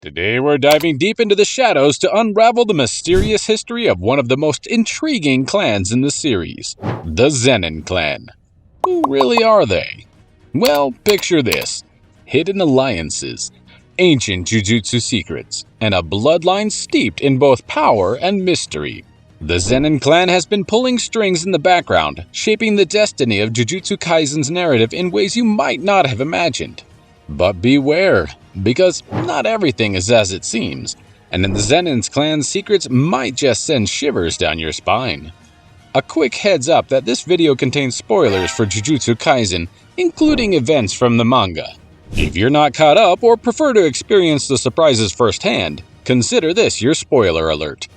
Today we're diving deep into the shadows to unravel the mysterious history of one of the most intriguing clans in the series, the Zenin Clan. Who really are they? Well, picture this: hidden alliances, ancient Jujutsu secrets, and a bloodline steeped in both power and mystery. The Zenin Clan has been pulling strings in the background, shaping the destiny of Jujutsu Kaisen's narrative in ways you might not have imagined. But beware, because not everything is as it seems, and in the Zenin Clan's secrets might just send shivers down your spine. A quick heads up that this video contains spoilers for Jujutsu Kaisen, including events from the manga. If you're not caught up or prefer to experience the surprises firsthand, consider this your spoiler alert.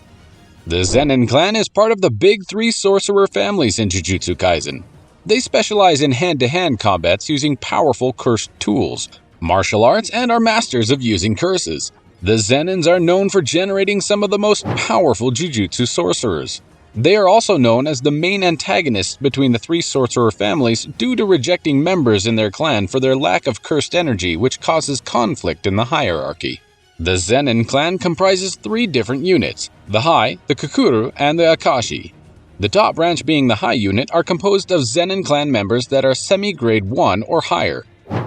The Zenin Clan is part of the big three sorcerer families in Jujutsu Kaisen. They specialize in hand-to-hand combats using powerful cursed tools, martial arts, and are masters of using curses. The Zenins are known for generating some of the most powerful Jujutsu sorcerers. They are also known as the main antagonists between the three sorcerer families due to rejecting members in their clan for their lack of cursed energy, which causes conflict in the hierarchy. The Zenin Clan comprises three different units: the High, the Kukuru, and the Akashi. The top branch, being the High unit, are composed of Zenin Clan members that are semi-grade 1 or higher.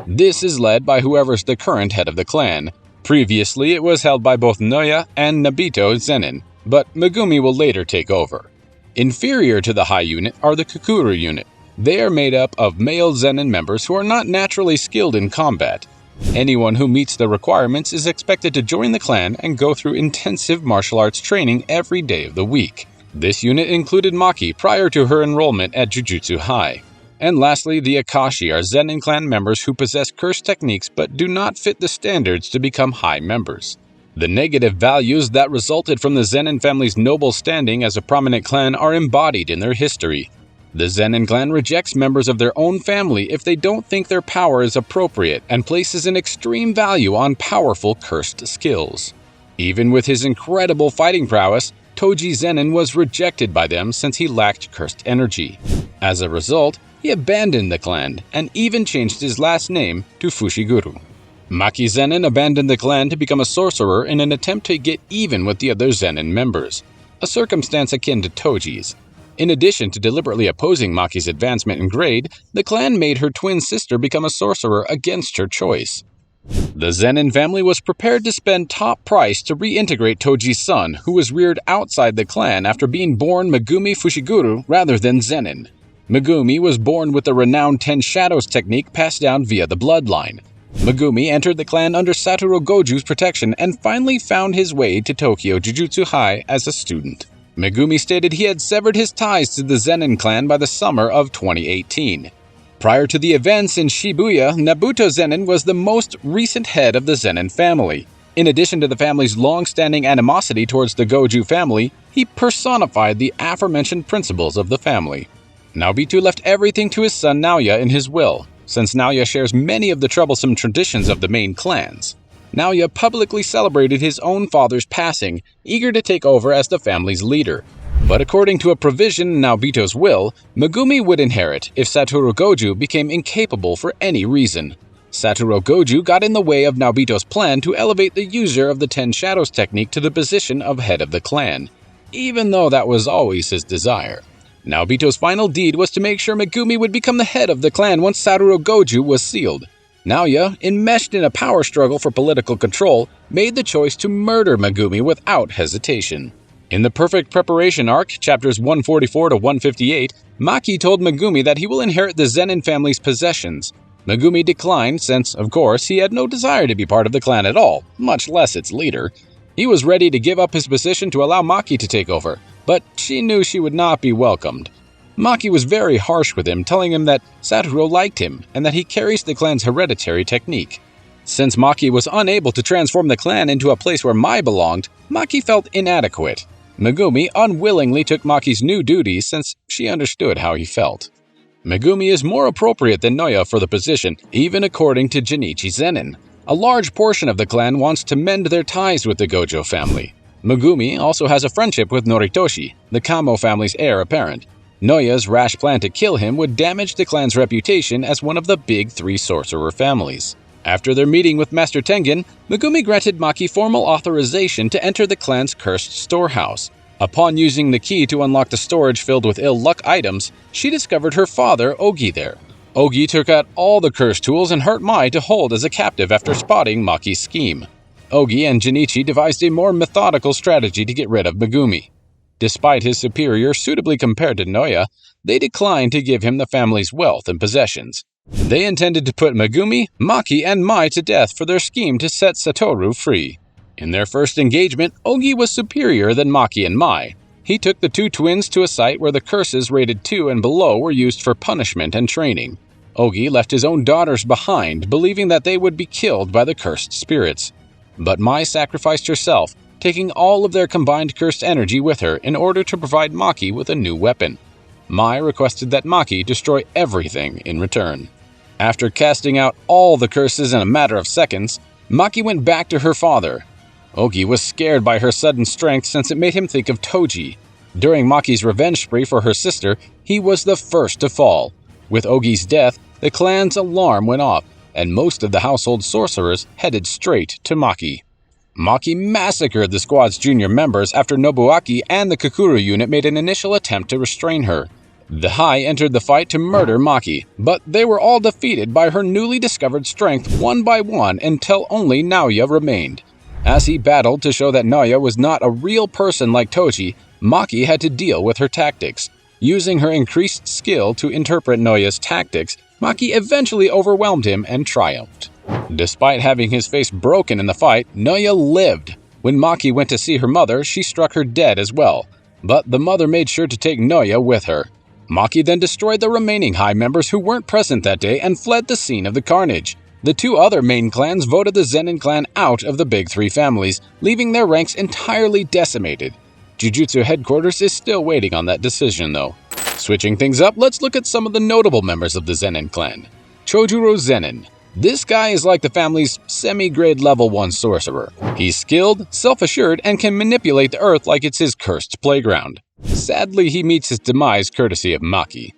This is led by whoever's the current head of the clan. Previously, it was held by both Noya and Nabito Zenin, but Megumi will later take over. Inferior to the High unit are the Kukuru unit. They are made up of male Zenin members who are not naturally skilled in combat. Anyone who meets the requirements is expected to join the clan and go through intensive martial arts training every day of the week. This unit included Maki prior to her enrollment at Jujutsu High. And lastly, the Akashi are Zenin Clan members who possess cursed techniques but do not fit the standards to become High members. The negative values that resulted from the Zenin family's noble standing as a prominent clan are embodied in their history. The Zenin Clan rejects members of their own family if they don't think their power is appropriate and places an extreme value on powerful cursed skills. Even with his incredible fighting prowess, Toji Zenin was rejected by them since he lacked cursed energy. As a result, he abandoned the clan and even changed his last name to Fushiguro. Maki Zenin abandoned the clan to become a sorcerer in an attempt to get even with the other Zenin members, a circumstance akin to Toji's. In addition to deliberately opposing Maki's advancement in grade, the clan made her twin sister become a sorcerer against her choice. The Zenin family was prepared to spend top price to reintegrate Toji's son, who was reared outside the clan after being born Megumi Fushiguro rather than Zenin. Megumi was born with the renowned Ten Shadows technique passed down via the bloodline. Megumi entered the clan under Satoru Goju's protection and finally found his way to Tokyo Jujutsu High as a student. Megumi stated he had severed his ties to the Zenin clan by the summer of 2018. Prior to the events in Shibuya, Nabuto Zenin was the most recent head of the Zenin family. In addition to the family's long-standing animosity towards the Goju family, he personified the aforementioned principles of the family. Naobito left everything to his son Naoya in his will, since Naoya shares many of the troublesome traditions of the main clans. Naoya publicly celebrated his own father's passing, eager to take over as the family's leader. But according to a provision in Naobito's will, Megumi would inherit if Satoru Goju became incapable for any reason. Satoru Goju got in the way of Naobito's plan to elevate the user of the Ten Shadows technique to the position of head of the clan, even though that was always his desire. Naobito's final deed was to make sure Megumi would become the head of the clan once Satoru Goju was sealed. Naoya, enmeshed in a power struggle for political control, made the choice to murder Megumi without hesitation. In the Perfect Preparation arc, chapters 144 to 158, Maki told Megumi that he will inherit the Zenin family's possessions. Megumi declined since, of course, he had no desire to be part of the clan at all, much less its leader. He was ready to give up his position to allow Maki to take over, but she knew she would not be welcomed. Maki was very harsh with him, telling him that Satoru liked him and that he carries the clan's hereditary technique. Since Maki was unable to transform the clan into a place where Mai belonged, Maki felt inadequate. Megumi unwillingly took Maki's new duties since she understood how he felt. Megumi is more appropriate than Noya for the position, even according to Junichi Zenin. A large portion of the clan wants to mend their ties with the Gojo family. Megumi also has a friendship with Noritoshi, the Kamo family's heir apparent. Noya's rash plan to kill him would damage the clan's reputation as one of the big three sorcerer families. After their meeting with Master Tengen, Megumi granted Maki formal authorization to enter the clan's cursed storehouse. Upon using the key to unlock the storage filled with ill-luck items, she discovered her father, Ogi, there. Ogi took out all the cursed tools and hurt Mai to hold as a captive after spotting Maki's scheme. Ogi and Junichi devised a more methodical strategy to get rid of Megumi. Despite his superior suitably compared to Noya, they declined to give him the family's wealth and possessions. They intended to put Megumi, Maki, and Mai to death for their scheme to set Satoru free. In their first engagement, Ogi was superior than Maki and Mai. He took the two twins to a site where the curses rated 2 and below were used for punishment and training. Ogi left his own daughters behind, believing that they would be killed by the cursed spirits. But Mai sacrificed herself, taking all of their combined cursed energy with her in order to provide Maki with a new weapon. Mai requested that Maki destroy everything in return. After casting out all the curses in a matter of seconds, Maki went back to her father. Ogi was scared by her sudden strength since it made him think of Toji. During Maki's revenge spree for her sister, he was the first to fall. With Ogi's death, the clan's alarm went off, and most of the household sorcerers headed straight to Maki. Maki massacred the squad's junior members after Nobuaki and the Kakuru unit made an initial attempt to restrain her. The Hai entered the fight to murder Maki, but they were all defeated by her newly discovered strength one by one until only Naoya remained. As he battled to show that Naoya was not a real person like Toji, Maki had to deal with her tactics. Using her increased skill to interpret Naoya's tactics, Maki eventually overwhelmed him and triumphed. Despite having his face broken in the fight, Naoya lived. When Maki went to see her mother, she struck her dead as well, but the mother made sure to take Naoya with her. Maki then destroyed the remaining Hai members who weren't present that day and fled the scene of the carnage. The two other main clans voted the Zenin Clan out of the big three families, leaving their ranks entirely decimated. Jujutsu headquarters is still waiting on that decision, though. Switching things up, let's look at some of the notable members of the Zenin Clan. Chojuro Zenin. This guy is like the family's semi-grade level 1 sorcerer. He's skilled, self-assured, and can manipulate the earth like it's his cursed playground. Sadly, he meets his demise courtesy of Maki.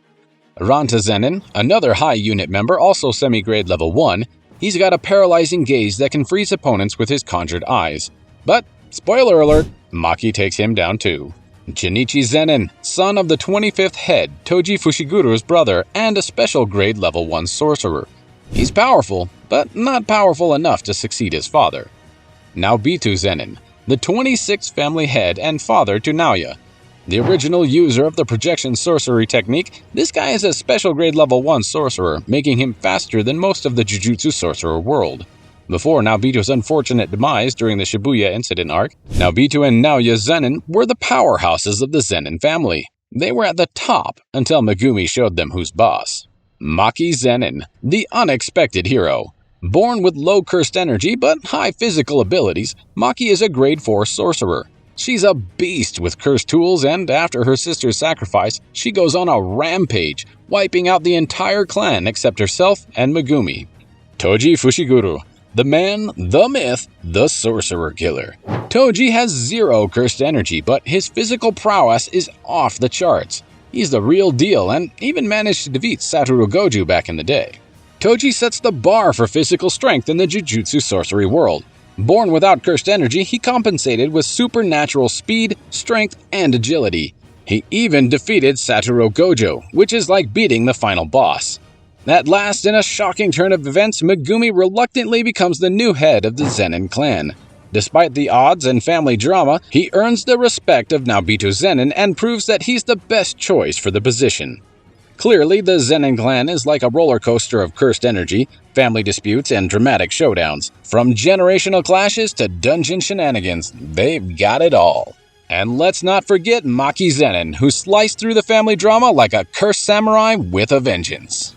Ranta Zenin, another high unit member, also semi-grade level 1, he's got a paralyzing gaze that can freeze opponents with his conjured eyes. But, spoiler alert, Maki takes him down too. Junichi Zenin, son of the 25th head, Toji Fushiguro's brother, and a special grade level 1 sorcerer. He's powerful, but not powerful enough to succeed his father. Naobitu Zenin, the 26th family head and father to Naoya. The original user of the projection sorcery technique, this guy is a special grade level 1 sorcerer, making him faster than most of the Jujutsu sorcerer world. Before Naobitu's unfortunate demise during the Shibuya incident arc, Naobitu and Naoya Zenin were the powerhouses of the Zenin family. They were at the top until Megumi showed them who's boss. Maki Zenin, the unexpected hero. Born with low cursed energy but high physical abilities, Maki is a grade 4 sorcerer. She's a beast with cursed tools, and after her sister's sacrifice, she goes on a rampage, wiping out the entire clan except herself and Megumi. Toji Fushiguro, the man, the myth, the sorcerer killer. Toji has 0 cursed energy, but his physical prowess is off the charts. He's the real deal and even managed to defeat Satoru Gojo back in the day. Toji sets the bar for physical strength in the Jujutsu sorcery world. Born without cursed energy, he compensated with supernatural speed, strength, and agility. He even defeated Satoru Gojo, which is like beating the final boss. At last, in a shocking turn of events, Megumi reluctantly becomes the new head of the Zenin Clan. Despite the odds and family drama, he earns the respect of Naobitu Zenin and proves that he's the best choice for the position. Clearly, the Zenin Clan is like a roller coaster of cursed energy, family disputes, and dramatic showdowns. From generational clashes to dungeon shenanigans, they've got it all. And let's not forget Maki Zenin, who sliced through the family drama like a cursed samurai with a vengeance.